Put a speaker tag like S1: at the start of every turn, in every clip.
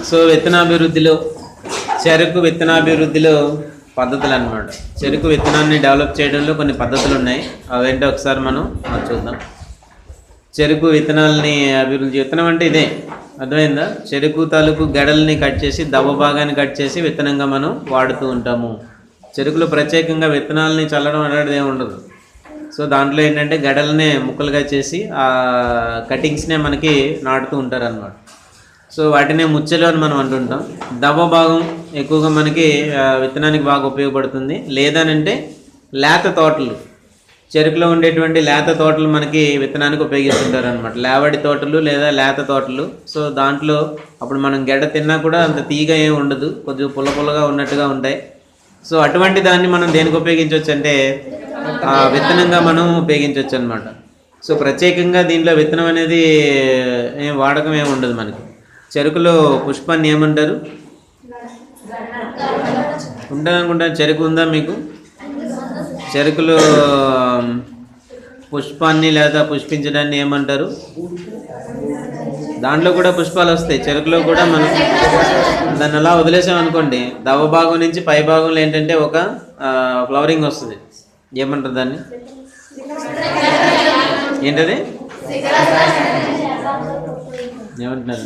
S1: So విత్తనాభివృద్ధిలో చెరుకు విత్తనాభివృద్ధిలో పద్ధతులు అన్నమాట. చెరుకు విత్తనాన్ని డెవలప్ చేయడంలో కొన్ని పద్ధతులు ఉన్నాయి. అవేంటో ఒకసారి మనం చూద్దాం. చెరుకు విత్తనాలని అభివృద్ధి, విత్తనం అంటే ఇదే, అర్థమైందా? చెరుకు తాలూకు గడల్ని కట్ చేసి దవ్వ భాగాన్ని కట్ చేసి విత్తనంగా మనం వాడుతూ ఉంటాము. చెరుకులో ప్రత్యేకంగా విత్తనాలని చల్లడం అనేది ఏమి ఉండదు. సో దాంట్లో ఏంటంటే గడలనే ముక్కలుగా చేసి ఆ కటింగ్స్నే మనకి నాటుతూ ఉంటారు అన్నమాట. సో వాటినే ముచ్చెలు అని మనం అంటుంటాం. దవ్వ భాగం ఎక్కువగా మనకి విత్తనానికి బాగా ఉపయోగపడుతుంది. లేదనంటే లేత తోటలు, చెరుకులో ఉండేటువంటి లేత తోటలు మనకి విత్తనానికి ఉపయోగిస్తుంటారు అనమాట. లేవడి తోటలు లేదా లేత తోటలు. సో దాంట్లో అప్పుడు మనం గెడ తిన్నా కూడా అంత తీగ ఏమి ఉండదు, కొంచెం పుల్ల పుల్లగా ఉన్నట్టుగా ఉంటాయి. సో అటువంటి దాన్ని మనం దేనికి ఉపయోగించవచ్చు అంటే విత్తనంగా మనం ఉపయోగించవచ్చు అనమాట. సో ప్రత్యేకంగా దీంట్లో విత్తనం అనేది ఏం వాడకం ఏమి ఉండదు మనకి. చెరుకులో పుష్పాన్ని ఏమంటారు? ఉంటుంది అనుకుంటాను. చెరుకు ఉందా మీకు? చెరుకులో పుష్పాన్ని లేదా పుష్పించడాన్ని ఏమంటారు? దాంట్లో కూడా పుష్పాలు వస్తాయి. చెరుకులో కూడా మనం దాన్ని అలా వదిలేసామనుకోండి, దవ భాగం నుంచి పై భాగంలో ఏంటంటే ఒక ఫ్లవరింగ్ వస్తుంది. ఏమంటారు దాన్ని? ఏంటది? ఏమంటున్నారు?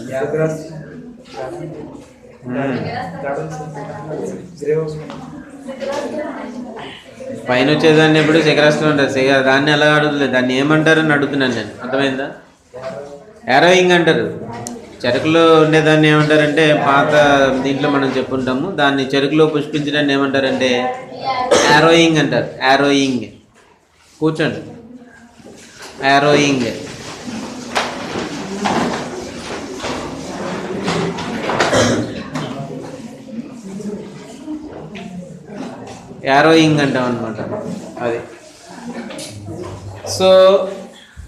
S1: పైన వచ్చేదాన్ని ఎప్పుడు శిఖరాస్త్రం ఉంటుంది. దాన్ని ఎలా అడుగుతుంది, దాన్ని ఏమంటారని అడుగుతున్నాను నేను. అర్థమైందా? యారోయింగ్ అంటారు. చెరుకులో ఉండేదాన్ని ఏమంటారంటే, పాత దీంట్లో మనం చెప్పుంటాము, దాన్ని చెరుకులో పుష్పించడాన్ని ఏమంటారంటే యారోయింగ్ అంటారు. యారోయింగ్. కూర్చోండి. యారోయింగ్. యారోయింగ్ అంటాం అనమాట అది. సో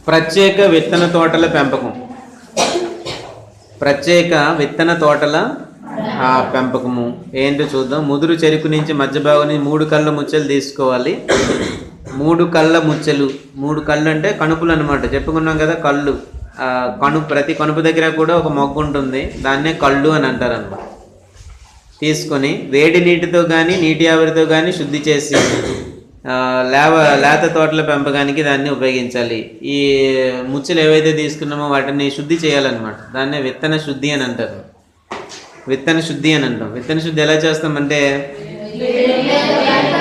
S1: ప్రత్యేక విత్తన తోటల పెంపకం, ప్రత్యేక విత్తన తోటల పెంపకము ఏంటో చూద్దాం. ముదురు చెరుకు నుంచి మధ్య భాగం 3 కళ్ళ ముచ్చెలు తీసుకోవాలి. 3 కళ్ళ ముచ్చెలు, 3 కళ్ళు అంటే కణుపులు అనమాట. చెప్పుకున్నాం కదా కళ్ళు. ప్రతి కణుపు దగ్గర కూడా ఒక మొగ్గు ఉంటుంది, దాన్నే కళ్ళు అని అంటారు అన్నమాట. తీసుకొని వేడి నీటితో కానీ నీటి ఆవిరితో కానీ శుద్ధి చేసి లేత తోటల పెంపకానికి దాన్ని ఉపయోగించాలి. ఈ ముచ్చెలు ఏవైతే తీసుకున్నామో వాటిని శుద్ధి చేయాలన్నమాట. దాన్నే విత్తన శుద్ధి అని అంటారు. విత్తన శుద్ధి అని అంటాం. విత్తన శుద్ధి ఎలా చేస్తామంటే,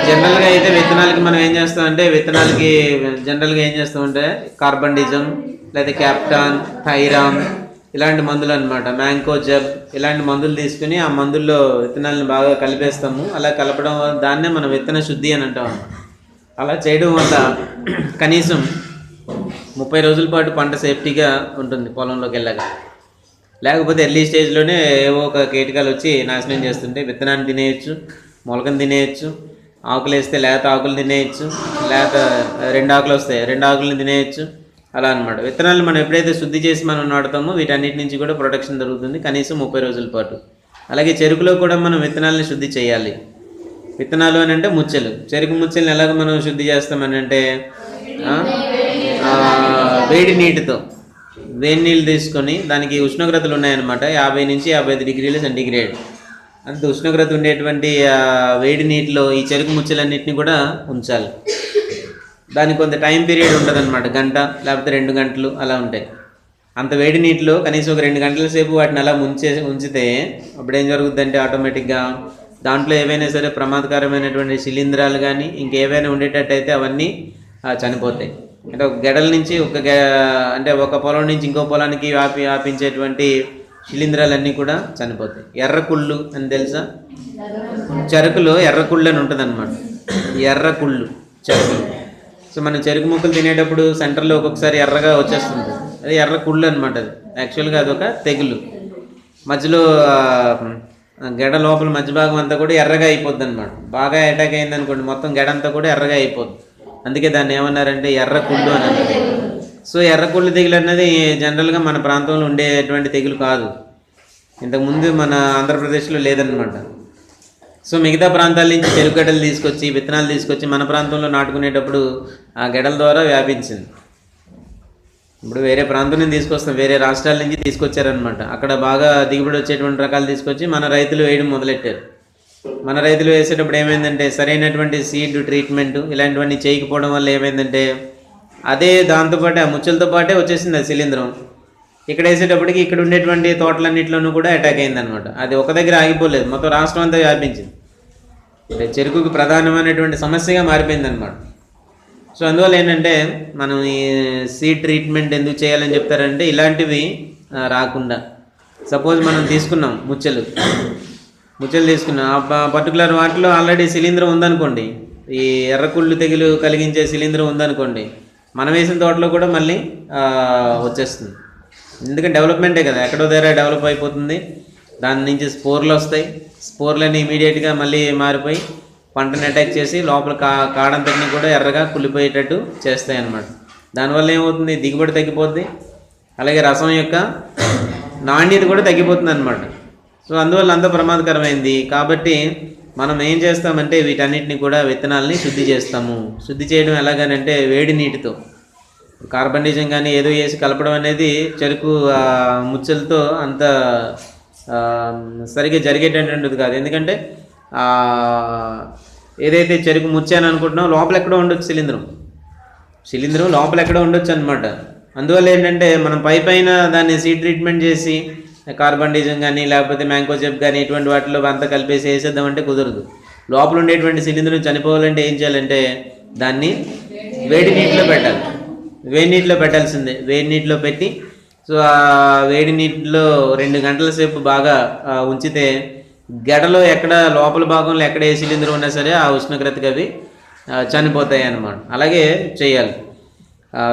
S1: జనరల్గా అయితే విత్తనాలకి మనం ఏం చేస్తామంటే, విత్తనాలకి జనరల్గా ఏం చేస్తామంటే కార్బండిజం లేదా క్యాప్టాన్, థైరామ్ ఇలాంటి మందులు అనమాట, మ్యాంకో జబ్ ఇలాంటి మందులు తీసుకుని ఆ మందుల్లో విత్తనాలను బాగా కలిపేస్తాము. అలా కలపడం వల్ల దాన్నే మనం విత్తన శుద్ధి అని అంటాం అన్నమాట. అలా చేయడం వల్ల కనీసం 30 రోజుల పాటు పంట సేఫ్టీగా ఉంటుంది పొలంలోకి వెళ్ళాక. లేకపోతే ఎర్లీ స్టేజ్లోనే ఏవో ఒక కీటకాలు వచ్చి నాశనం చేస్తుంటే విత్తనాన్ని తినేయచ్చు, మొలకను తినేయచ్చు, ఆకులు వేస్తే లేత ఆకులు తినేయచ్చు, లేత 2 ఆకులు వస్తాయి 2 ఆకులను తినేయచ్చు. అలా అనమాట. విత్తనాలు మనం ఎప్పుడైతే శుద్ధి చేసి మనం నాటుతామో వీటన్నిటి నుంచి కూడా ప్రొటెక్షన్ జరుగుతుంది కనీసం 30 రోజుల పాటు. అలాగే చెరుకులో కూడా మనం విత్తనాలని శుద్ధి చేయాలి. విత్తనాలు అని అంటే ముచ్చెలు. చెరుకు ముచ్చెలను ఎలాగ మనం శుద్ధి చేస్తామని అంటే, వేడి నీటితో, వేడి నీళ్ళు తీసుకొని దానికి ఉష్ణోగ్రతలు ఉన్నాయన్నమాట. 50 నుంచి 55 డిగ్రీల సెంటీగ్రేడ్ అంత ఉష్ణోగ్రత ఉండేటువంటి వేడి నీటిలో ఈ చెరుకు ముచ్చెలన్నింటినీ కూడా ఉంచాలి. దానికి కొంత టైం పీరియడ్ ఉంటుంది అనమాట, గంట లేకపోతే 2 గంటలు అలా ఉంటాయి. అంత వేడి నీటిలో కనీసం ఒక 2 గంటల సేపు వాటిని అలా ఉంచితే అప్పుడు ఏం జరుగుతుందంటే ఆటోమేటిక్గా దాంట్లో ఏవైనా సరే ప్రమాదకరమైనటువంటి శిలీంధ్రాలు కానీ ఇంకేవైనా ఉండేటట్టయితే అవన్నీ చనిపోతాయి. అంటే ఒక గెడల నుంచి అంటే ఒక పొలం నుంచి ఇంకో పొలానికి వ్యాపించేటువంటి శిలీంధ్రాలన్నీ కూడా చనిపోతాయి. ఎర్రకుళ్ళు అని తెలుసా? చెరుకులో ఎర్రకుళ్ళు అని ఉంటుంది అనమాట. ఎర్రకుళ్ళు చెరుకులు. సో మనం చెరుకు ముక్కలు తినేటప్పుడు సెంటర్లో ఒక్కొక్కసారి ఎర్రగా వచ్చేస్తుంది, అది ఎర్ర కుళ్ళు అనమాట. అది యాక్చువల్గా అదొక తెగులు. మధ్యలో గెడ లోపల మధ్య భాగం అంతా కూడా ఎర్రగా అయిపోద్ది అనమాట. బాగా అటాక్ అయింది అనుకోండి, మొత్తం గెడ అంతా కూడా ఎర్రగా అయిపోద్ది. అందుకే దాన్ని ఏమన్నారంటే ఎర్ర కుళ్ళు అని అన్నారు. సో ఎర్ర కుళ్ళు తెగులు అనేది జనరల్గా మన ప్రాంతంలో ఉండేటువంటి తెగులు కాదు. ఇంతకుముందు మన ఆంధ్రప్రదేశ్లో లేదనమాట. సో మిగతా ప్రాంతాల నుంచి చెరుకు గడ్డలు తీసుకొచ్చి విత్తనాలు తీసుకొచ్చి మన ప్రాంతంలో నాటుకునేటప్పుడు ఆ గెడల ద్వారా వ్యాపించింది. ఇప్పుడు వేరే ప్రాంతం నుంచి తీసుకొస్తాం, వేరే రాష్ట్రాల నుంచి తీసుకొచ్చారనమాట. అక్కడ బాగా దిగుబడి వచ్చేటువంటి రకాలు తీసుకొచ్చి మన రైతులు వేయడం మొదలెట్టారు. మన రైతులు వేసేటప్పుడు ఏమైందంటే సరైనటువంటి సీడ్ ట్రీట్మెంట్ ఇలాంటివన్నీ చేయకపోవడం వల్ల ఏమైందంటే అదే దాంతోపాటు ఆ ముచ్చలతో పాటే వచ్చేసింది ఆ శిలీంధ్రం. ఇక్కడ వేసేటప్పటికి ఇక్కడ ఉండేటువంటి తోటలన్నింటిలోనూ కూడా అటాక్ అయిందనమాట. అది ఒక దగ్గర ఆగిపోలేదు, మొత్తం రాష్ట్రం అంతా వ్యాపించింది. అంటే చెరుకుకి ప్రధానమైనటువంటి సమస్యగా మారిపోయిందనమాట. సో అందువల్ల ఏంటంటే మనం ఈ సీడ్ ట్రీట్మెంట్ ఎందుకు చేయాలని చెప్తారంటే ఇలాంటివి రాకుండా. సపోజ్ మనం తీసుకున్నాం ముచ్చలు తీసుకున్నాం, ఆ పర్టికులర్ వాటిలో ఆల్రెడీ శిలీంధ్రం ఉందనుకోండి, ఈ ఎర్రకుళ్ళు తెగులు కలిగించే శిలీంధ్రం ఉందనుకోండి, మనం వేసిన తోటలో కూడా మళ్ళీ వచ్చేస్తుంది. ఎందుకంటే డెవలప్మెంటే కదా, ఎక్కడో దగ్గర డెవలప్ అయిపోతుంది, దాని నుంచి స్పోర్లు వస్తాయి, స్పోర్లని ఇమీడియట్గా మళ్ళీ మారిపోయి పంటని అటాక్ చేసి లోపల కాడంతటిని కూడా ఎర్రగా కుళ్ళిపోయేటట్టు చేస్తాయి అన్నమాట. దానివల్ల ఏమవుతుంది, దిగుబడి తగ్గిపోద్ది, అలాగే రసం యొక్క నాణ్యత కూడా తగ్గిపోతుంది అనమాట. సో అందువల్ల అంత ప్రమాదకరమైంది. కాబట్టి మనం ఏం చేస్తామంటే వీటన్నిటిని కూడా విత్తనాలని శుద్ధి చేస్తాము. శుద్ధి చేయడం ఎలాగనంటే వేడి నీటితో కార్బనిజం కానీ ఏదో వేసి కలపడం అనేది చెరుకు ముచ్చలతో అంత సరిగ్గా జరిగేటటువంటిది కాదు. ఎందుకంటే ఏదైతే చెరుకు ముచ్చ అని అనుకుంటున్నామో లోపల ఎక్కడో ఉండొచ్చు శిలీంధ్రం లోపల ఎక్కడో ఉండొచ్చు అనమాట. అందువల్ల ఏంటంటే మనం పైన దాన్ని సీడ్ ట్రీట్మెంట్ చేసి కార్బనిజం కానీ లేకపోతే మ్యాంకోజెబ్ కానీ ఇటువంటి వాటిలో అంతా కలిపేసి వేసేద్దామంటే కుదరదు. లోపల ఉండేటువంటి శిలీంధ్రం చనిపోవాలంటే ఏం చేయాలంటే దాన్ని వేడి నీటిలో పెట్టాలి. వేడి నీటిలో పెట్టాల్సిందే. వేడి నీటిలో పెట్టి సో ఆ వేడి నీటిలో 2 గంటల సేపు బాగా ఉంచితే గెడలో ఎక్కడ లోపల భాగంలో ఎక్కడ ఏ శిలీంధ్రం ఉన్నా సరే ఆ ఉష్ణోగ్రతకి అవి చనిపోతాయి అన్నమాట. అలాగే చేయాలి.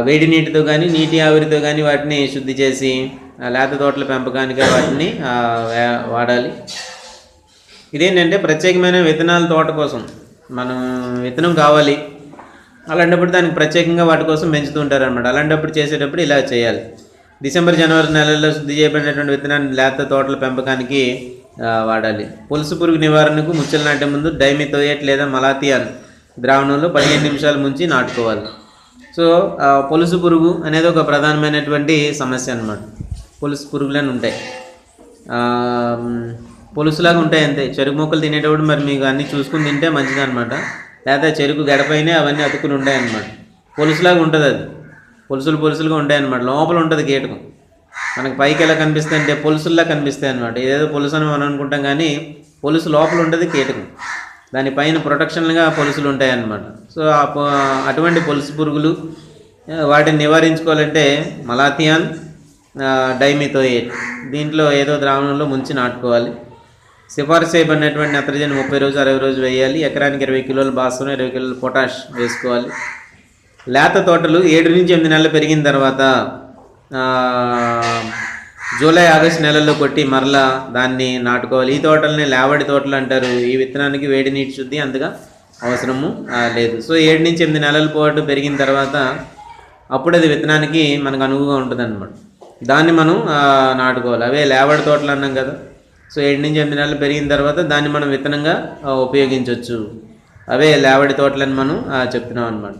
S1: వేడి నీటితో కానీ నీటి ఆవిరితో కానీ వాటిని శుద్ధి చేసి లేత తోటల పెంపకానికి వాటిని వాడాలి. ఇదేంటంటే ప్రత్యేకమైన విత్తనాల తోట కోసం మనం విత్తనం కావాలి, అలాంటప్పుడు దానికి ప్రత్యేకంగా వాటి కోసం పెంచుతూ ఉంటారనమాట. అలాంటప్పుడు చేసేటప్పుడు ఇలా చేయాలి. డిసెంబర్ జనవరి నెలల్లో శుద్ధి చేయబడినటువంటి విత్తనాన్ని లేత తోటల పెంపకానికి వాడాలి. పులుసు పురుగు నివారణకు ముచ్చలు నాటే ముందు డైమిథోయేట్ లేదా మలాథియాన్ ద్రావణంలో 15 నిమిషాలు ముంచి నాటుకోవాలి. సో పులుసు పురుగు అనేది ఒక ప్రధానమైనటువంటి సమస్య అన్నమాట. పులుసు పురుగులని ఉంటాయి, పులుసులాగా ఉంటాయి అంతే. చెరుకు మొక్కలు తినేటప్పుడు మరి మీకు అన్నీ చూసుకుని తింటే మంచిది అనమాట. లేకపోతే చెరుకు గడపైనే అవన్నీ అతుక్కుని ఉంటాయి అన్నమాట. పులుసులాగా ఉంటుంది, అది పులుసులుగా ఉంటాయి అన్నమాట. లోపల ఉంటుంది కీటకం. మనకు పైకి ఎలా కనిపిస్తాయి అంటే పులుసుల్లా కనిపిస్తాయి అన్నమాట. ఏదేదో పులుసు అని మనం అనుకుంటాం కానీ పులుసు లోపల ఉంటుంది కీటకం, దానిపైన ప్రొటెక్షన్గా పులుసులు ఉంటాయి అన్నమాట. సో అటువంటి పులుసు పురుగులు వాటిని నివారించుకోవాలంటే మలాథియాన్ డైమిథోయేట్ దీంట్లో ఏదో ద్రావణంలో ముంచి నాటుకోవాలి. సిఫార్సు చేయబడినటువంటి నత్రజని 30 రోజు 60 రోజు వేయాలి. ఎకరానికి 20 కిలోల భాస్వరం 20 కిలోల పొటాష్ వేసుకోవాలి. లేత తోటలు 7 నుంచి 8 నెలలు పెరిగిన తర్వాత జూలై ఆగస్టు నెలల్లో కొట్టి మరలా దాన్ని నాటుకోవాలి. ఈ తోటలని లేవడి తోటలు అంటారు. ఈ విత్తనానికి వేడి నీటి శుద్ధి అంతగా అవసరము లేదు. సో 7 నుంచి 8 నెలల పాటు పెరిగిన తర్వాత అప్పుడు అది విత్తనానికి మనకు అనువుగా ఉంటుంది అన్నమాట. దాన్ని మనం నాటుకోవాలి. అవే లేవడి తోటలు అన్నాం కదా. సో 7 నుంచి 8 నెలలు పెరిగిన తర్వాత దాన్ని మనం విత్తనంగా ఉపయోగించవచ్చు. అవే లేవడి తోటలని మనం చెప్తున్నాం అన్నమాట.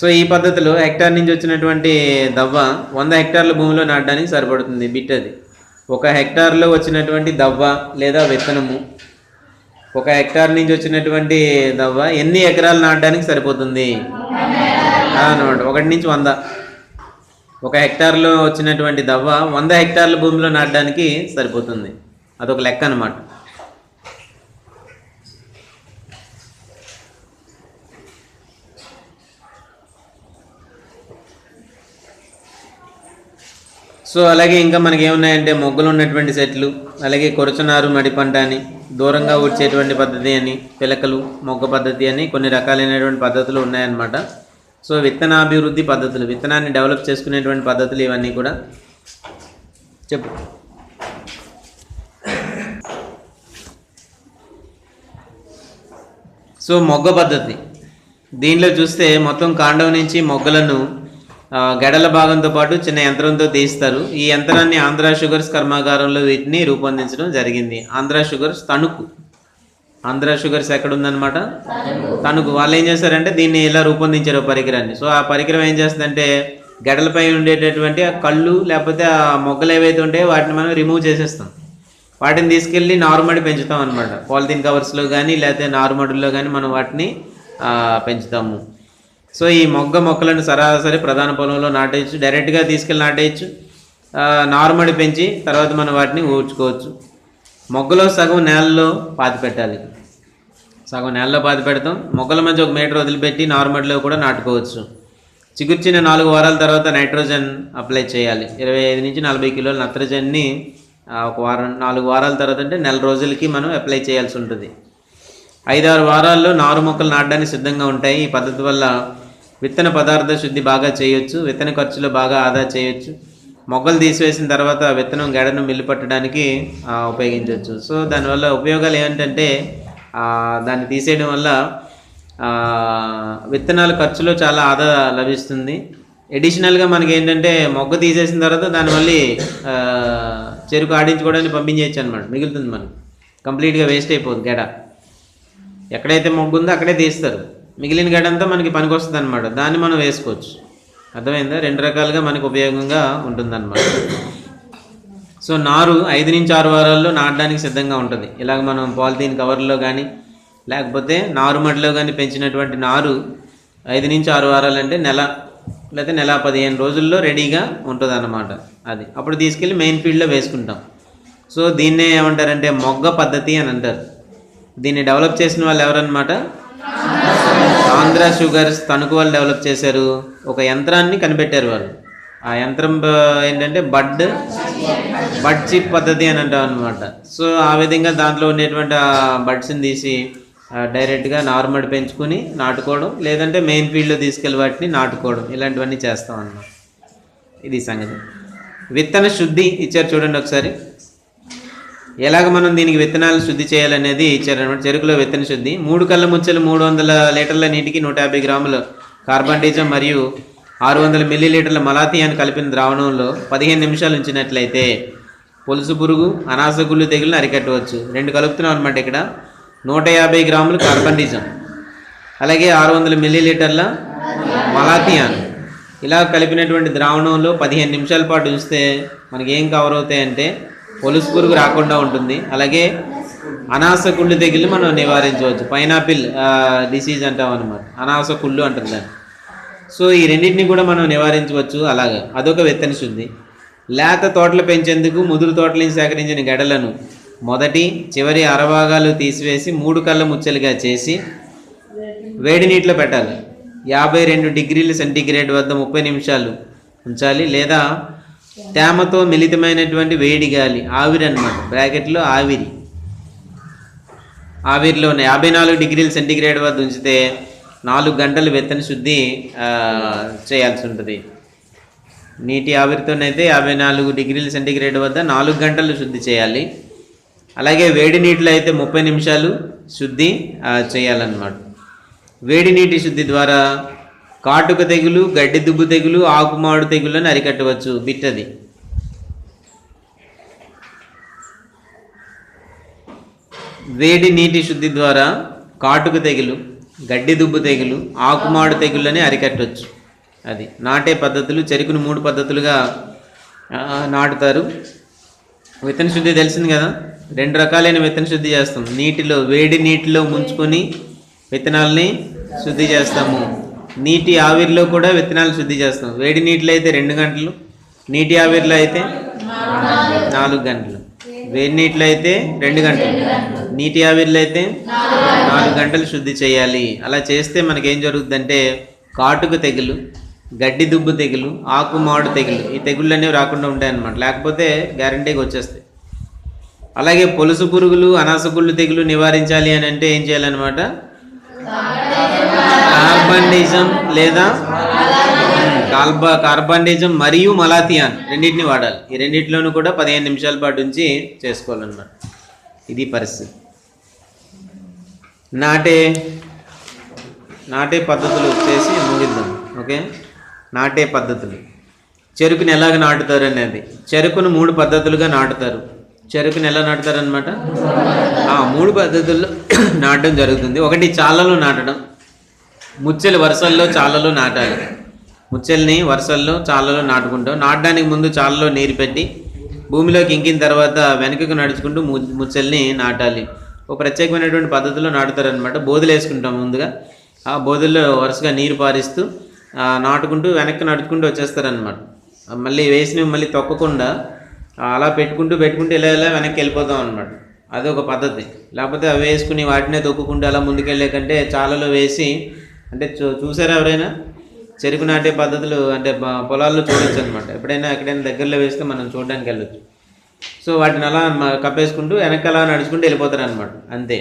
S1: సో ఈ పద్ధతిలో హెక్టార్ నుంచి వచ్చినటువంటి దవ్వ 100 హెక్టార్ల భూమిలో నాటడానికి సరిపడుతుంది. బిట్ అది 1 హెక్టార్లో వచ్చినటువంటి దవ్వ లేదా విత్తనము 1 హెక్టార్ నుంచి వచ్చినటువంటి దవ్వ ఎన్ని ఎకరాలు నాటడానికి సరిపోతుంది అన్నమాట. 1 నుంచి 100. 1 హెక్టార్లో వచ్చినటువంటి దవ్వ 100 హెక్టార్ల భూమిలో నాటడానికి సరిపోతుంది. అదొక లెక్క అన్నమాట. సో అలాగే ఇంకా మనకి ఏమున్నాయంటే మొగ్గలు ఉన్నటువంటి చెట్లు, అలాగే కొరచనారు మడి పంట అని, దూరంగా ఊడ్చేటువంటి పద్ధతి అని, పిలకలు మొగ్గ పద్ధతి అని కొన్ని రకాలైనటువంటి పద్ధతులు ఉన్నాయన్నమాట. సో విత్తనాభివృద్ధి పద్ధతులు, విత్తనాన్ని డెవలప్ చేసుకునేటువంటి పద్ధతులు ఇవన్నీ కూడా చెప్పు. సో మొగ్గ పద్ధతి దీనిలో చూస్తే మొత్తం కాండం నుంచి మొగ్గలను గెడల భాగంతో పాటు చిన్న యంత్రంతో తీస్తారు. ఈ యంత్రాన్ని ఆంధ్ర షుగర్స్ కర్మాగారంలో వీటిని రూపొందించడం జరిగింది. ఆంధ్ర షుగర్స్ తణుకు, ఆంధ్ర షుగర్స్ ఎక్కడ ఉందన్నమాట తణుకు. వాళ్ళు ఏం చేస్తారంటే దీన్ని ఇలా రూపొందించారు పరికరాన్ని. సో ఆ పరికరం ఏం చేస్తుందంటే గెడలపై ఉండేటటువంటి ఆ కళ్ళు లేకపోతే ఆ మొగ్గలు ఏవైతే ఉంటాయో వాటిని మనం రిమూవ్ చేసేస్తాం. వాటిని తీసుకెళ్ళి నారుమడి పెంచుతాం అనమాట. పాలిథిన్ కవర్స్లో కానీ లేకపోతే నారుమడుల్లో కానీ మనం వాటిని పెంచుతాము. సో ఈ మొక్కలను సరాసరి ప్రధాన పొలంలో నాటేయచ్చు, డైరెక్ట్గా తీసుకెళ్ళి నాటేయచ్చు, నారుమడి పెంచి తర్వాత మనం వాటిని ఊడ్చుకోవచ్చు. మొగ్గలో సగం నేలలో పాతి పెట్టాలి, సగం నేలలో పాతి పెడతాం. మొగ్గల మధ్య 1 మీటర్ వదిలిపెట్టి నారుమడిలో కూడా నాటుకోవచ్చు. చిగుర్చిన 4 వారాల తర్వాత నైట్రోజన్ అప్లై చేయాలి. 25 నుంచి 40 కిలోల నత్రజన్ని ఒక వారం 4 వారాల తర్వాత అంటే నెల రోజులకి మనం అప్లై చేయాల్సి ఉంటుంది. 5-6 వారాల్లో నారు మొక్కలు నాటడానికి సిద్ధంగా ఉంటాయి. ఈ పద్ధతి వల్ల విత్తన పదార్థ శుద్ధి బాగా చేయొచ్చు, విత్తన ఖర్చులు బాగా ఆదా చేయొచ్చు. మొగ్గలు తీసివేసిన తర్వాత విత్తనం గెడను మిల్లు పట్టడానికి ఉపయోగించవచ్చు. సో దానివల్ల ఉపయోగాలు ఏంటంటే దాన్ని తీసేయడం వల్ల విత్తనాల ఖర్చులో చాలా ఆదా లభిస్తుంది. ఎడిషనల్గా మనకి ఏంటంటే మొగ్గ తీసేసిన తర్వాత దాన్ని మళ్ళీ చెరుకు ఆడించుకోవడానికి పంపించేయచ్చు అనమాట, మిగులుతుంది మనకి, కంప్లీట్గా వేస్ట్ అయిపోతుంది గెడ. ఎక్కడైతే మొగ్గు ఉందో అక్కడే తీస్తారు, మిగిలిన గెడ అంతా మనకి పనికి వస్తుంది అనమాట. దాన్ని మనం వేసుకోవచ్చు. అర్థమైందా? 2 రకాలుగా మనకు ఉపయోగంగా ఉంటుందన్నమాట. సో నారు 5 నుంచి 6 వారాల్లో నాటడానికి సిద్ధంగా ఉంటుంది. ఇలాగ మనం పాలిథీన్ కవర్లో కానీ లేకపోతే నారుమడిలో కానీ పెంచినటువంటి నారు 5 నుంచి 6 వారాలు అంటే నెల లేకపోతే నెల 15 రోజుల్లో రెడీగా ఉంటుంది అన్నమాట. అది అప్పుడు తీసుకెళ్ళి మెయిన్ ఫీల్డ్లో వేసుకుంటాం. సో దీన్నే ఏమంటారంటే మొగ్గ పద్ధతి అని అంటారు. దీన్ని డెవలప్ చేసిన వాళ్ళు ఎవరన్నమాట? ఆంధ్ర షుగర్స్ తణుకు వాళ్ళు డెవలప్ చేశారు. ఒక యంత్రాన్ని కనిపెట్టారు వాళ్ళు. ఆ యంత్రం ఏంటంటే బడ్ చిప్ పద్ధతి అని అంటాం అనమాట. సో ఆ విధంగా దాంట్లో ఉండేటువంటి ఆ బడ్స్ని తీసి డైరెక్ట్గా నార్మల్ పెంచుకొని నాటుకోవడం, లేదంటే మెయిన్ ఫీల్డ్లో తీసుకెళ్ళి వాటిని నాటుకోవడం, ఇలాంటివన్నీ చేస్తాం అన్నమాట. ఇది సంగతి. విత్తన శుద్ధి ఇచ్చారు చూడండి ఒకసారి. ఎలాగ మనం దీనికి విత్తనాలు శుద్ధి చేయాలనేది ఇచ్చారనమాట. చెరుకులో విత్తన శుద్ధి: 3 కళ్ళ ముచ్చలు 300 లీటర్ల నీటికి 150 గ్రాముల కార్బండిజం మరియు 600 మిల్లీలీటర్ల మలాథియాన్ కలిపిన ద్రావణంలో 15 నిమిషాలు ఉంచినట్లయితే పొలుసు పురుగు, అనాసగుళ్ళు తెగులను అరికట్టవచ్చు. 2 కలుపుతున్నాం అనమాట ఇక్కడ. 150 గ్రాములు కార్బండిజం, అలాగే 600 మిల్లీలీటర్ల మలాథియాన్. ఇలా కలిపినటువంటి ద్రావణంలో 15 నిమిషాల పాటు ఉంచితే మనకి ఏం కవర్ అవుతాయంటే పొలుసు పురుగు రాకుండా ఉంటుంది, అలాగే అనాస కుళ్ళు తెగులు మనం నివారించవచ్చు. పైనాపిల్ డిసీజ్ అంటాం అనమాట, అనాస కుళ్ళు అంటారు దాన్ని. సో ఈ రెండింటిని కూడా మనం నివారించవచ్చు. అలాగే అదొక విత్తన శుద్ధి. లేత తోటలు పెంచేందుకు ముదురు తోటల నుంచి సేకరించిన గెడలను మొదటి చివరి అరభాగాలు తీసివేసి 3 కళ్ళ ముచ్చలుగా చేసి వేడి నీటిలో పెట్టాలి. 52 డిగ్రీల సెంటీగ్రేడ్ వద్ద 30 నిమిషాలు ఉంచాలి. లేదా తేమతో మిళితమైనటువంటి వేడి గాలి, ఆవిరి అన్నమాట, బ్రాకెట్లో ఆవిరి, ఆవిరిలో 54 డిగ్రీల సెంటీగ్రేడ్ వద్ద ఉంచితే 4 గంటలు విత్తన శుద్ధి చేయాల్సి ఉంటుంది. నీటి ఆవిరితోనైతే 54 డిగ్రీల సెంటీగ్రేడ్ వద్ద 4 గంటలు శుద్ధి చేయాలి. అలాగే వేడి నీటిలో అయితే 30 నిమిషాలు శుద్ధి చేయాలన్నమాట. వేడి నీటి శుద్ధి ద్వారా కాటుక తెగులు, గడ్డి దుబ్బు తెగులు, ఆకుమాడు తెగులను అరికట్టవచ్చు. బిట్టది. వేడి నీటి శుద్ధి ద్వారా కాటుక తెగులు, గడ్డి దుబ్బు తెగులు, ఆకుమాడు తెగులని అరికట్టవచ్చు. అది నాటే పద్ధతులు. చెరుకును 3 పద్ధతులుగా నాటుతారు. విత్తన శుద్ధి తెలిసింది కదా. 2 రకాలైన విత్తన శుద్ధి చేస్తాం. నీటిలో, వేడి నీటిలో ముంచుకొని విత్తనాలని శుద్ధి చేస్తాము. నీటి ఆవిరిలో కూడా విత్తనాలు శుద్ధి చేస్తాం. వేడి నీటిలో అయితే 2 గంటలు, నీటి ఆవిరిలో అయితే 4 గంటలు. వేడి నీటిలో అయితే 2 గంటలు, నీటి ఆవిరిలో అయితే 4 గంటలు శుద్ధి చేయాలి. అలా చేస్తే మనకేం జరుగుతుందంటే కాటుక తెగులు, గడ్డి దుబ్బు తెగులు, ఆకుమాడు తెగులు, ఈ తెగుళ్ళు అనేవి రాకుండా ఉంటాయి అన్నమాట. లేకపోతే గ్యారంటీగా వచ్చేస్తాయి. అలాగే పొలుసు పురుగులు, అనాసగుళ్ళు తెగులు నివారించాలి అని అంటే ఏం చేయాలన్నమాట? కార్బండిజం లేదా కార్బండిజం మరియు మలాథియాన్ రెండింటిని వాడాలి. ఈ రెండింటిలోనూ కూడా 15 నిమిషాల పాటు ఉంచి చేసుకోవాలన్నమాట. ఇది పరిస్థితి. నాటే పద్ధతులు చేసి ముగిద్దాం. ఓకే, నాటే పద్ధతులు. చెరుకుని ఎలాగ నాటుతారు అనేది. చెరుకును 3 పద్ధతులుగా నాటుతారు. చెరుకుని ఎలా నాటుతారనమాట? 3 పద్ధతుల్లో నాటడం జరుగుతుంది. ఒకటి చాలలో నాటడం. ముచ్చెలు వరుసల్లో చాలలో నాటాలి. ముచ్చెల్ని వరుసల్లో చాలలో నాటుకుంటాం. నాటడానికి ముందు చాలలో నీరు పెట్టి భూమిలోకి ఇంకిన తర్వాత వెనకకు నడుచుకుంటూ ముచ్చెల్ని నాటాలి. ఒక ప్రత్యేకమైనటువంటి పద్ధతిలో నాటుతారనమాట. బోధులు వేసుకుంటాం ముందుగా. ఆ బోధుల్లో వరుసగా నీరు పారిస్తూ నాటుకుంటూ వెనక్కి నడుచుకుంటూ వచ్చేస్తారనమాట. మళ్ళీ వేసినవి మళ్ళీ తొక్కకుండా అలా పెట్టుకుంటూ ఇలా వెనక్కి వెళ్ళిపోతాం అనమాట. అదొక పద్ధతి. లేకపోతే అవి వేసుకుని వాటినే తొక్కుకుంటూ అలా ముందుకెళ్ళే కంటే చాలలో వేసి, అంటే చూసారా ఎవరైనా చెరుకు నాటే పద్ధతులు అంటే పొలాల్లో చూడొచ్చు అనమాట. ఎక్కడైనా దగ్గరలో వేస్తే మనం చూడడానికి వెళ్ళొచ్చు. సో వాటిని అలా కప్పేసుకుంటూ వెనకాల నడుచుకుంటూ వెళ్ళిపోతారు అనమాట. అంతే.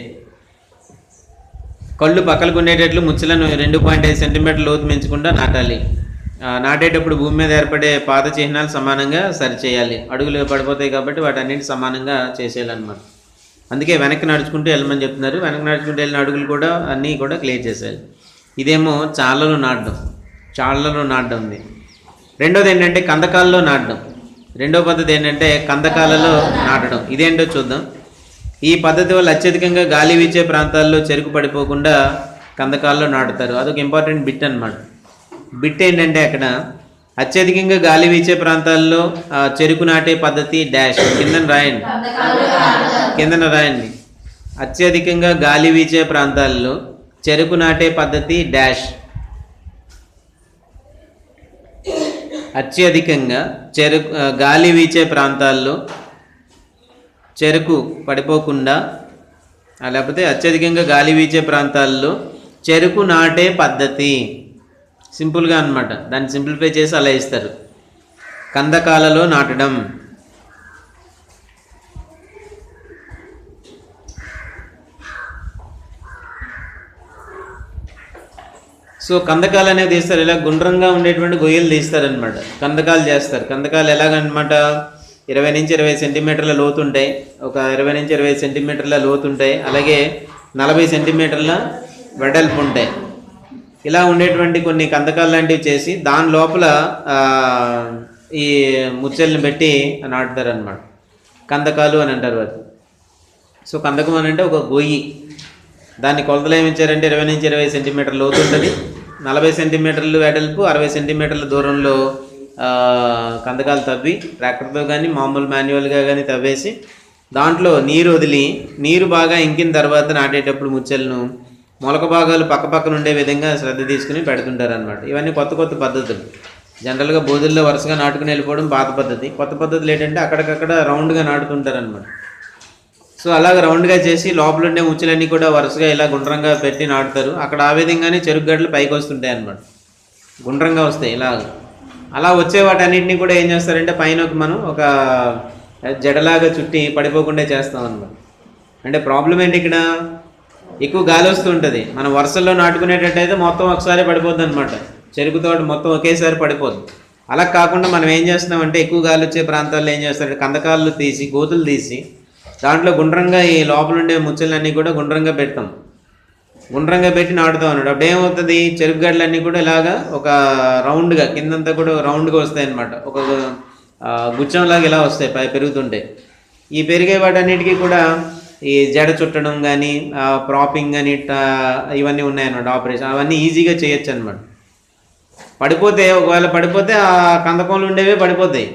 S1: కళ్ళు పక్కలకు ఉండేటట్లు ముచ్చలను 2.5 సెంటీమీటర్ల లోతు పెంచకుండా నాటాలి. నాటేటప్పుడు భూమి మీద ఏర్పడే పాత చిహ్నాలు సమానంగా సరిచేయాలి. అడుగులు పడిపోతాయి కాబట్టి వాటన్నింటి సమానంగా చేసేయాలన్నమాట. అందుకే వెనక్కి నడుచుకుంటూ వెళ్ళమని చెప్తున్నారు. వెనక్కి నడుచుకుంటూ వెళ్ళిన అడుగులు కూడా అన్నీ కూడా క్లియర్ చేసేయాలి. ఇదేమో చాళ్ళలో నాటడం ఉంది. రెండోది ఏంటంటే కందకాలలో నాటడం. రెండో పద్ధతి ఏంటంటే కందకాలలో నాటడం. ఇదేంటో చూద్దాం. ఈ పద్ధతి వల్ల అత్యధికంగా గాలి వీచే ప్రాంతాల్లో చెరుకు పడిపోకుండా కందకాలలో నాటుతారు. అదొక ఇంపార్టెంట్ బిట్ అనమాట. బిట్ ఏంటంటే అక్కడ అత్యధికంగా గాలి వీచే ప్రాంతాల్లో చెరుకు నాటే పద్ధతి డాష్. కిందన రాయండి. అత్యధికంగా గాలి వీచే ప్రాంతాల్లో చెరుకు నాటే పద్ధతి డాష్. అత్యధికంగా గాలి వీచే ప్రాంతాల్లో చెరుకు పడిపోకుండా, లేకపోతే అత్యధికంగా గాలి వీచే ప్రాంతాల్లో చెరుకు నాటే పద్ధతి. సింపుల్గా అనమాట. దాన్ని సింప్లిఫై చేసి అలా ఇస్తారు. కందకాలలో నాటడం. సో కందకాలు అనేవి తీస్తారు. ఇలా గుండ్రంగా ఉండేటువంటి గొయ్యలు తీస్తారనమాట. కందకాలు చేస్తారు. కందకాలు ఎలాగనమాట, 20 నుంచి 20 సెంటీమీటర్ల లోతు ఉంటాయి. ఒక 20 నుంచి 20 సెంటీమీటర్ల లోతు ఉంటాయి. అలాగే 40 సెంటీమీటర్ల వెడల్పు ఉంటాయి. ఇలా ఉండేటువంటి కొన్ని కందకాలు లాంటివి చేసి దాని లోపల ఈ ముచ్చెల్ని పెట్టి నాటుతారనమాట. కందకాలు అని అంటారు వాటి. సో కందకం అని అంటే ఒక గొయ్యి. దాన్ని కొలతలు ఏమిచ్చారంటే 20 నుంచి 20 సెంటీమీటర్ల లోతు ఉంటుంది, 40 సెంటీమీటర్లు వెడల్పు, 60 సెంటీమీటర్ల దూరంలో కందకాలు తవ్వి ట్రాక్టర్తో కానీ మామూలు మాన్యువల్గా కానీ తవ్వేసి దాంట్లో నీరు వదిలి నీరు బాగా ఇంకిన తర్వాత నాటేటప్పుడు ముచ్చెలను మొలక భాగాలు పక్కపక్కన ఉండే విధంగా శ్రద్ధ తీసుకుని పెడుతుంటారు అనమాట. ఇవన్నీ కొత్త పద్ధతులు. జనరల్గా బోధుల్లో వరుసగా నాటుకుని వెళ్ళిపోవడం పాత పద్ధతి. కొత్త పద్ధతులు ఏంటంటే అక్కడికక్కడ రౌండ్గా నాటుతుంటారు అనమాట. సో అలాగ రౌండ్గా చేసి లోపల ఉండే ముచ్చెలన్నీ కూడా వరుసగా ఇలా గుండ్రంగా పెట్టి నాటుతారు. అక్కడ ఆ విధంగానే చెరుకు గడ్డలు పైకి వస్తుంటాయి అనమాట. గుండ్రంగా వస్తాయి. అలా వచ్చే వాటన్నిటిని కూడా ఏం చేస్తారంటే పైన మనం ఒక జడలాగా చుట్టి పడిపోకుండా చేస్తాం అనమాట. అంటే ప్రాబ్లం ఏంటి, ఇక్కడ ఎక్కువ గాలి వస్తూ ఉంటుంది. మనం వరుసల్లో నాటుకునేటట్టయితే మొత్తం ఒకసారి పడిపోద్ది అనమాట. చెరుకు తోట మొత్తం ఒకేసారి పడిపోద్ది. అలా కాకుండా మనం ఏం చేస్తున్నామంటే ఎక్కువ గాలి వచ్చే ప్రాంతాల్లో ఏం చేస్తారంటే కందకాళ్ళు తీసి గోతులు తీసి దాంట్లో గుండ్రంగా ఈ లోపల ఉండే ముచ్చెలన్నీ కూడా గుండ్రంగా పెడతాం. గుండ్రంగా పెట్టి నాటుతాం అన్నాడు. అప్పుడు ఏమవుతుంది, చెరుకు గడ్డలన్నీ కూడా ఇలాగా ఒక రౌండ్గా కిందంతా కూడా రౌండ్గా వస్తాయి అన్నమాట. ఒక గుచ్చంలాగా ఇలా వస్తాయి పెరుగుతుంటాయి. ఈ పెరిగే వాటన్నిటికీ కూడా ఈ జడ చుట్టడం కానీ ప్రాపింగ్ కానీ ఇవన్నీ ఉన్నాయన్నమాట ఆపరేషన్. అవన్నీ ఈజీగా చేయొచ్చు అనమాట. ఒకవేళ పడిపోతే ఆ కందకంలో ఉండేవే పడిపోతాయి,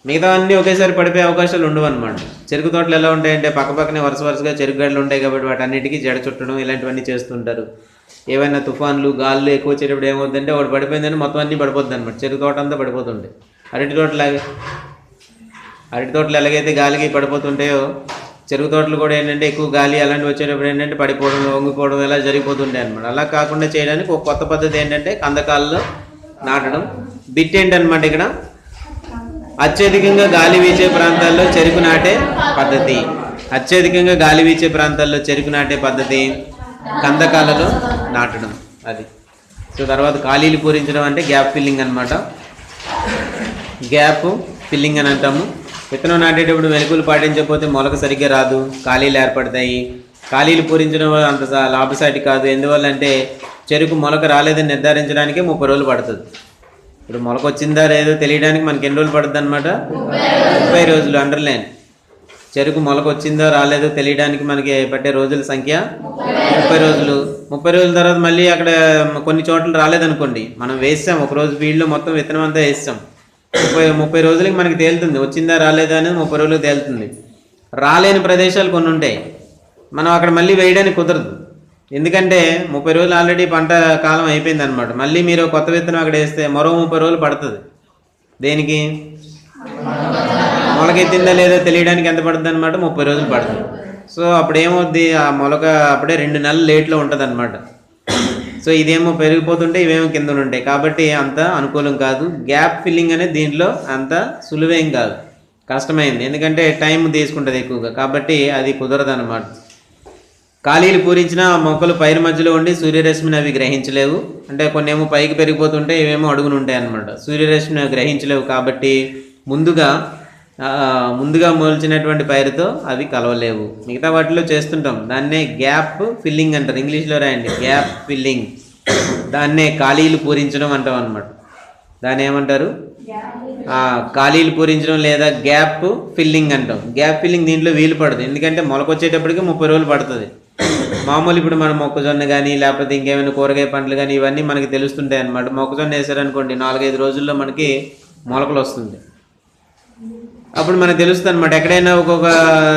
S1: మిగతా అన్నీ ఒకేసారి పడిపోయే అవకాశాలు ఉండవు అనమాట. చెరుకు తోటలు ఎలా ఉంటాయంటే పక్కపక్కనే వరుసగా చెరుకు గడ్డలు ఉంటాయి కాబట్టి వాటన్నిటికీ జడ చుట్టడం ఇలాంటివన్నీ చేస్తుంటారు. ఏవైనా తుఫాన్లు గాళ్ళు ఎక్కువ వచ్చేటప్పుడు ఏమవుతుందంటే ఒకటి పడిపోయిందని మొత్తం అన్నీ పడిపోద్ది అనమాట. చెరుకు తోట అంతా పడిపోతుంటాయి. అరటి తోటలు ఎలాగైతే గాలికి పడిపోతుంటాయో చెరుకు తోటలు కూడా ఏంటంటే ఎక్కువ గాలి అలాంటివి వచ్చేటప్పుడు ఏంటంటే పడిపోవడం వంగిపోవడం ఇలా జరిగిపోతుంటాయి అనమాట. అలా కాకుండా చేయడానికి ఒక కొత్త పద్ధతి ఏంటంటే కందకాల్లో నాటడం. బిట్ ఏంటనమాట ఇక్కడ, అత్యధికంగా గాలి వీచే ప్రాంతాల్లో చెరుకు నాటే పద్ధతి. అత్యధికంగా గాలి వీచే ప్రాంతాల్లో చెరుకు నాటే పద్ధతి కందకాలలో నాటడం. అది. సో తర్వాత ఖాళీలు పూరించడం అంటే గ్యాప్ ఫిల్లింగ్ అనమాట. గ్యాప్ ఫిల్లింగ్ అని అంటాము. విత్తనం నాటేటప్పుడు మెలకువలు పాటించకపోతే మొలక సరిగ్గా రాదు, ఖాళీలు ఏర్పడతాయి. ఖాళీలు పూరించడం అంత లాభసాటి కాదు. ఎందువల్ల అంటే చెరుకు మొలక రాలేదని నిర్ధారించడానికే 30 రోజులు పడుతుంది. ఇప్పుడు మొలక వచ్చిందా లేదో తెలియడానికి మనకి ఎన్ని రోజులు పడుతుంది అనమాట, 30 రోజులు. అండర్లైన్ చెరుకు మొలక వచ్చిందో రాలేదో తెలియడానికి మనకి పట్టే రోజుల సంఖ్య 30 రోజులు. 30 రోజుల తర్వాత మళ్ళీ అక్కడ కొన్ని చోట్ల రాలేదనుకోండి, మనం వేసాం ఒకరోజు ఫీల్డ్లో మొత్తం విత్తనం అంతా వేసాం, 30 రోజులకి మనకి తేలుతుంది వచ్చిందా రాలేదా అనేది 30 రోజులకు తేలుతుంది. రాలేని ప్రదేశాలు కొన్ని ఉంటాయి, మనం అక్కడ మళ్ళీ వేయడానికి కుదరదు. ఎందుకంటే 30 రోజులు ఆల్రెడీ పంట కాలం అయిపోయింది అనమాట. మళ్ళీ మీరు కొత్త విత్తనం అక్కడ వేస్తే మరో 30 రోజులు పడుతుంది. దేనికి? మొలకెత్తిందా లేదా తెలియడానికి ఎంత పడుతుంది అనమాట? 30 రోజులు పడుతుంది. సో అప్పుడు ఏమవుద్ది, ఆ మొలక అప్పుడే 2 నెలలు లేట్లో ఉంటుంది అనమాట. సో ఇదేమో పెరిగిపోతుంటే ఇవేమో కింద ఉంటాయి, కాబట్టి అంత అనుకూలం కాదు. గ్యాప్ ఫిల్లింగ్ అనేది దీంట్లో అంత సులువేం కాదు, కష్టమైంది. ఎందుకంటే టైం తీసుకుంటుంది ఎక్కువగా, కాబట్టి అది కుదరదు అనమాట. ఖాళీలు పూరించిన మొక్కలు పైరు మధ్యలో ఉండి సూర్యరశ్మిని అవి గ్రహించలేవు. అంటే కొన్ని ఏమో పైకి పెరిగిపోతుంటే ఇవేమో అడుగును ఉంటాయి అన్నమాట. సూర్యరశ్మిని గ్రహించలేవు, కాబట్టి ముందుగా మొలిచినటువంటి పైరుతో అవి కలవలేవు. మిగతా వాటిలో చేస్తుంటాం, దాన్నే గ్యాప్ ఫిల్లింగ్ అంటారు. ఇంగ్లీష్లో రాయండి, గ్యాప్ ఫిల్లింగ్. దాన్నే ఖాళీలు పూరించడం అంటాం అన్నమాట. దాన్ని ఏమంటారు? ఖాళీలు పూరించడం లేదా గ్యాప్ ఫిల్లింగ్ అంటాం. గ్యాప్ ఫిల్లింగ్ దీంట్లో వీలు పడదు, ఎందుకంటే మొలకొచ్చేటప్పటికి 30 రోజులు పడుతుంది. మామూలు ఇప్పుడు మనం మొక్కజొన్న కానీ లేకపోతే ఇంకేమైనా కూరగాయ పంటలు కానీ ఇవన్నీ మనకి తెలుస్తుంటాయి అన్నమాట. మొక్కజొన్న వేసారనుకోండి, 4-5 రోజుల్లో మనకి మొలకలు వస్తుంది. అప్పుడు మనకు తెలుస్తుంది అనమాట. ఎక్కడైనా ఒక్కొక్క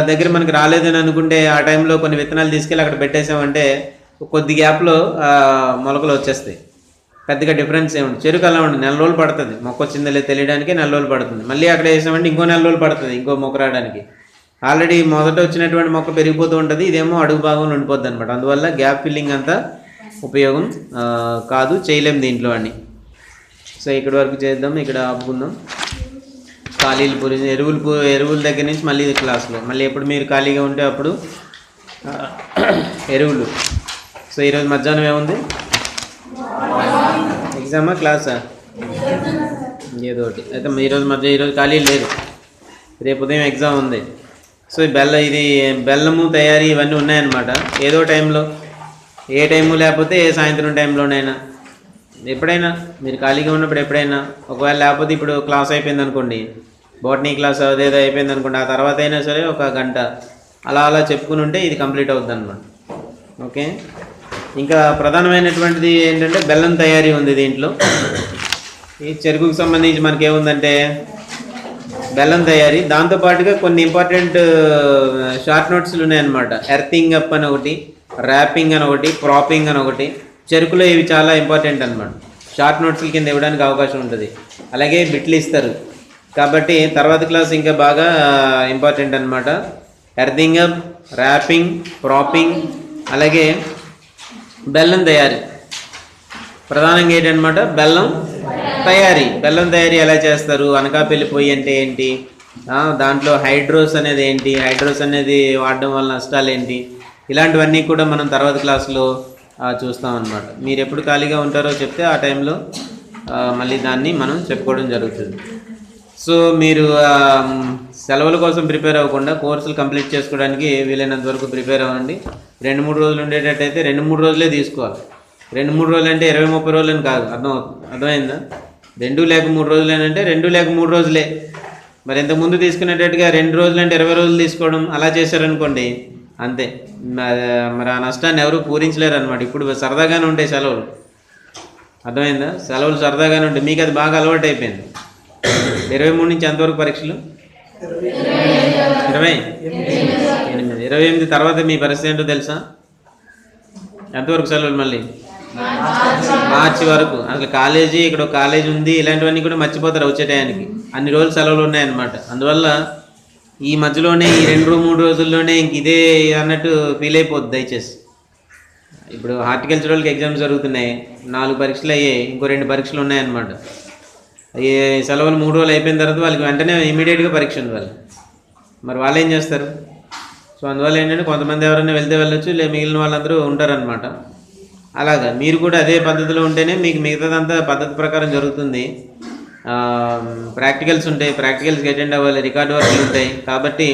S1: దగ్గర మనకి రాలేదని అనుకుంటే ఆ టైంలో కొన్ని విత్తనాలు తీసుకెళ్ళి అక్కడ పెట్టేసామంటే కొద్ది గ్యాప్లో మొలకలు వచ్చేస్తాయి. పెద్దగా డిఫరెన్స్ ఏముంది. చెరుకు అలా ఉంటుంది, 4 రోజులు పడుతుంది. మొక్క వచ్చిందో లేదో తెలియడానికి 4 రోజులు పడుతుంది. మళ్ళీ అక్కడ వేసామంటే ఇంకో 4 రోజులు పడుతుంది ఇంకో మొక్క రావడానికి. ఆల్రెడీ మొదట వచ్చినటువంటి మొక్క పెరిగిపోతూ ఉంటుంది, ఇదేమో అడుగు భాగంలో ఉండిపోద్ది అనమాట. అందువల్ల గ్యాప్ ఫిల్లింగ్ అంతా ఉపయోగం కాదు, చేయలేం దీంట్లో అని. సో ఇక్కడి వరకు చేద్దాం, ఇక్కడ ఆపుకుందాం. ఖాళీలు పూరి ఎరువుల దగ్గర నుంచి మళ్ళీ క్లాసులో మళ్ళీ ఎప్పుడు మీరు ఖాళీగా ఉంటే అప్పుడు ఎరువులు. సో ఈరోజు మధ్యాహ్నం ఏముంది? ఎగ్జామా క్లాసా? ఏదో ఒకటి అయితే. ఈరోజు ఖాళీ లేదు, రేపు ఉదయం ఎగ్జామ్ ఉంది. సో ఇది బెల్లము తయారీ ఇవన్నీ ఉన్నాయన్నమాట. ఏదో టైంలో, ఏ టైము లేకపోతే ఏ సాయంత్రం టైంలోనైనా ఎప్పుడైనా మీరు ఖాళీగా ఉన్నప్పుడు ఎప్పుడైనా, ఒకవేళ లేకపోతే ఇప్పుడు క్లాస్ అయిపోయింది అనుకోండి, బోటనీ క్లాస్ అదేదో అయిపోయింది అనుకోండి, ఆ తర్వాత అయినా సరే 1 గంట అలా చెప్పుకుని ఉంటే ఇది కంప్లీట్ అవుతుంది అన్నమాట. ఓకే. ఇంకా ప్రధానమైనటువంటిది ఏంటంటే బెల్లం తయారీ ఉంది దీంట్లో. ఈ చెరుకుకు సంబంధించి మనకి ఏముందంటే బెల్లం తయారీ, దాంతోపాటుగా కొన్ని ఇంపార్టెంట్ షార్ట్ నోట్స్లు ఉన్నాయన్నమాట. ఎర్తింగ్ అప్ అని ఒకటి, ర్యాపింగ్ అని ఒకటి, ప్రాపింగ్ అని ఒకటి. చెరుకులో ఇవి చాలా ఇంపార్టెంట్ అన్నమాట. షార్ట్ నోట్స్ల కింద ఇవ్వడానికి అవకాశం ఉంటుంది. అలాగే బిట్లు ఇస్తారు, కాబట్టి తర్వాత క్లాస్ ఇంకా బాగా ఇంపార్టెంట్ అన్నమాట. ఎర్తింగ్ అప్, ర్యాపింగ్, ప్రాపింగ్, అలాగే బెల్లం తయారీ. ప్రధానంగా ఏంటన్నమాట బెల్లం తయారీ. బెల్లం తయారీ ఎలా చేస్తారు, అనకాపల్లి పొయ్యి అంటే ఏంటి, దాంట్లో హైడ్రోస్ అనేది ఏంటి, హైడ్రోస్ అనేది వాడడం వల్ల నష్టాలు ఏంటి, ఇలాంటివన్నీ కూడా మనం తర్వాత క్లాస్లో చూస్తాం అన్నమాట. మీరు ఎప్పుడు ఖాళీగా ఉంటారో చెప్తే ఆ టైంలో మళ్ళీ దాన్ని మనం చెప్పుకోవడం జరుగుతుంది. సో మీరు సెలవుల కోసం ప్రిపేర్ అవ్వకుండా కోర్సులు కంప్లీట్ చేసుకోవడానికి వీలైనంత వరకు ప్రిపేర్ అవ్వండి. 2-3 రోజులు ఉండేటట్టయితే 2-3 రోజులే తీసుకోవాలి. 2-3 రోజులు అంటే 20-30 రోజులని కాదు, అర్థమైందా? 2 లేక 3 రోజులేనంటే 2 లేక 3 రోజులే. మరి ఇంతకుముందు తీసుకునేటట్టుగా 2 రోజులు అంటే 20 రోజులు తీసుకోవడం అలా చేశారనుకోండి, అంతే. మరి ఆ నష్టాన్ని ఎవరు పూరించలేరు అనమాట. ఇప్పుడు సరదాగానే ఉంటాయి సెలవులు, అర్థమైందా? సెలవులు సరదాగానే ఉంటాయి, మీకు అది బాగా అలవాటు అయిపోయింది. 23 నుంచి ఎంతవరకు పరీక్షలు? 28 తర్వాత మీ పరిస్థితి ఏంటో తెలుసా? ఎంతవరకు సెలవులు? మళ్ళీ మార్చి వరకు. అసలు కాలేజీ, ఇక్కడ ఒక కాలేజీ ఉంది, ఇలాంటివన్నీ కూడా మర్చిపోతారు వచ్చే టయానికి. అన్ని రోజులు సెలవులు ఉన్నాయన్నమాట. అందువల్ల ఈ మధ్యలోనే ఈ 2-3 రోజుల్లోనే ఇంక ఇదే అన్నట్టు ఫీల్ అయిపోద్ది దయచేసి. ఇప్పుడు హార్టికల్చరల్కి ఎగ్జామ్స్ జరుగుతున్నాయి, 4 పరీక్షలు అయ్యాయి, ఇంకో 2 పరీక్షలు ఉన్నాయన్నమాట. ఈ సెలవులు 3 రోజులు అయిపోయిన తర్వాత వాళ్ళకి వెంటనే ఇమీడియట్గా పరీక్ష ఉంది వాళ్ళు. మరి వాళ్ళు ఏం చేస్తారు? సో అందువల్ల ఏంటంటే కొంతమంది ఎవరైనా వెళ్తే వెళ్ళొచ్చు, మిగిలిన వాళ్ళందరూ ఉంటారనమాట. అలాగా మీరు కూడా అదే పద్ధతిలో ఉంటేనే మీకు మిగతాదంతా పద్ధతి ప్రకారం జరుగుతుంది. ప్రాక్టికల్స్ ఉంటాయి, ప్రాక్టికల్స్కి అటెండ్ అవ్వాలి, రికార్డ్ వర్క్లు ఉంటాయి. కాబట్టి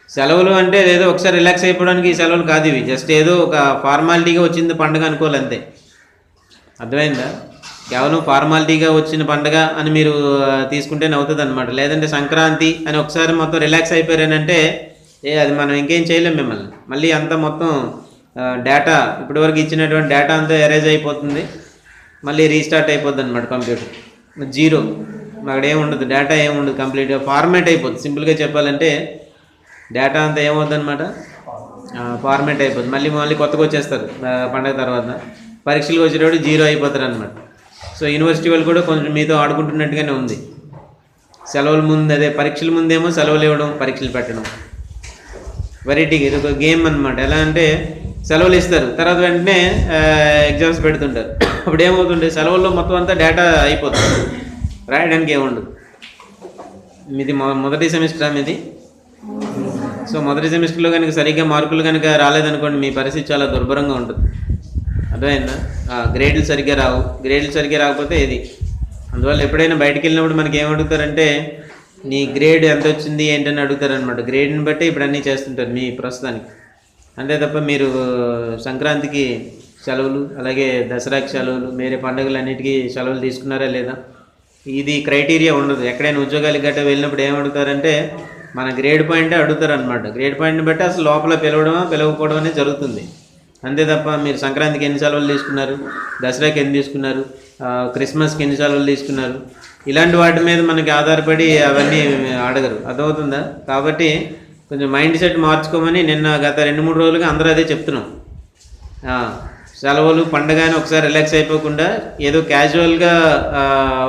S1: సెలవులు అంటే ఏదో ఒకసారి రిలాక్స్ అయిపోవడానికి ఈ సెలవులు కాదు ఇవి. జస్ట్ ఏదో ఒక ఫార్మాలిటీగా వచ్చింది పండుగ అనుకోవాలి, అంతే. అర్థమైందా? కేవలం ఫార్మాలిటీగా వచ్చిన పండగ అని మీరు తీసుకుంటేనే అవుతుంది అనమాట. లేదంటే సంక్రాంతి అని ఒకసారి మొత్తం రిలాక్స్ అయిపోయారనంటే అది మనం ఇంకేం చేయలేం మిమ్మల్ని. మళ్ళీ అంతా మొత్తం డేటా ఇప్పటివరకు ఇచ్చినటువంటి డేటా అంతా ఎరేజ్ అయిపోతుంది, మళ్ళీ రీస్టార్ట్ అయిపోద్ది అనమాట కంప్యూటర్. జీరో, అక్కడ ఏముండదు, డేటా ఏముండదు, కంప్లీట్గా ఫార్మేట్ అయిపోద్ది. సింపుల్గా చెప్పాలంటే డేటా అంతా ఏమవుద్ది అనమాట, ఫార్మేట్ అయిపోద్ది. మళ్ళీ కొత్తగా వచ్చేస్తారు పండగ తర్వాత. పరీక్షలకు వచ్చేటప్పుడు జీరో అయిపోతారు అనమాట. సో యూనివర్సిటీ వాళ్ళు కూడా కొంచెం మీతో ఆడుకుంటున్నట్టుగానే ఉంది. సెలవుల ముందు అదే పరీక్షల ముందేమో సెలవులు ఇవ్వడం, పరీక్షలు పెట్టడం, వెరైటీగా ఇది ఒక గేమ్ అనమాట. ఎలా అంటే సెలవులు ఇస్తారు, తర్వాత వెంటనే ఎగ్జామ్స్ పెడుతుంటారు. అప్పుడు ఏమవుతుంటే సెలవుల్లో మొత్తం అంతా డేటా అయిపోతుంది, రాయడానికి ఏముండదు. మీది మొదటి సెమిస్టర్ మీది. సో మొదటి సెమిస్టర్లో కనుక సరిగ్గా మార్కులు కనుక రాలేదనుకోండి, మీ పరిస్థితి చాలా దుర్భరంగా ఉంటుంది. అర్థమైందా? గ్రేడ్లు సరిగ్గా రావు. గ్రేడ్లు సరిగ్గా రాకపోతే ఇది. అందువల్ల ఎప్పుడైనా బయటికి వెళ్ళినప్పుడు మనకి ఏం అడుగుతారంటే నీ గ్రేడ్ ఎంత వచ్చింది ఏంటని అడుగుతారనమాట. గ్రేడ్ని బట్టి ఇప్పుడు అన్నీ చేస్తుంటారు మీ ప్రస్తుతానికి. అంతే తప్ప మీరు సంక్రాంతికి సెలవులు, అలాగే దసరాకి సెలవులు, వేరే పండుగలన్నిటికీ సెలవులు తీసుకున్నారా లేదా, ఇది క్రైటీరియా ఉండదు. ఎక్కడైనా ఉద్యోగాలకు గట్రా వెళ్ళినప్పుడు ఏం అడుగుతారంటే మన గ్రేడ్ పాయింటే అడుగుతారు అనమాట. గ్రేడ్ పాయింట్ని బట్టి అసలు లోపల పిలవకపోవడం అనేది జరుగుతుంది. అంతే తప్ప మీరు సంక్రాంతికి ఎన్ని సెలవులు తీసుకున్నారు, దసరాకి ఎన్ని తీసుకున్నారు, క్రిస్మస్కి ఎన్ని సెలవులు తీసుకున్నారు, ఇలాంటి వాటి మీద మనకి ఆధారపడి అవన్నీ అడగరు. అర్థమవుతుందా? కాబట్టి కొంచెం మైండ్ సెట్ మార్చుకోమని నిన్న గత 2-3 రోజులుగా అందరూ అదే చెప్తున్నాం. సెలవులు పండగ అని ఒకసారి రిలాక్స్ అయిపోకుండా ఏదో క్యాజువల్గా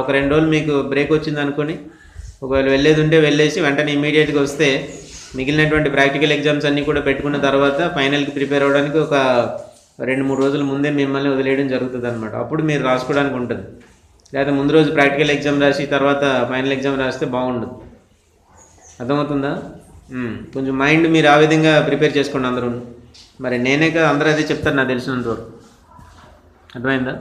S1: ఒక 2 రోజులు మీకు బ్రేక్ వచ్చింది అనుకోని, ఒకవేళ వెళ్ళేది ఉంటే వెళ్ళేసి వెంటనే ఇమీడియట్గా వస్తే మిగిలినటువంటి ప్రాక్టికల్ ఎగ్జామ్స్ అన్నీ కూడా పెట్టుకున్న తర్వాత ఫైనల్కి ప్రిపేర్ అవ్వడానికి ఒక 2-3 రోజుల ముందే మిమ్మల్ని వదిలేయడం జరుగుతుంది అనమాట. అప్పుడు మీరు రాసుకోవడానికి ఉంటుంది. లేదా ముందు రోజు ప్రాక్టికల్ ఎగ్జామ్ రాసి తర్వాత ఫైనల్ ఎగ్జామ్ రాస్తే బాగుండదు. అర్థమవుతుందా? కొంచెం మైండ్ మీరు ఆ విధంగా ప్రిపేర్ చేసుకోండి అందరూ. మరి నేనే అందరూ అదే చెప్తారు నాకు తెలిసినంతవరకు. అర్థమైందా?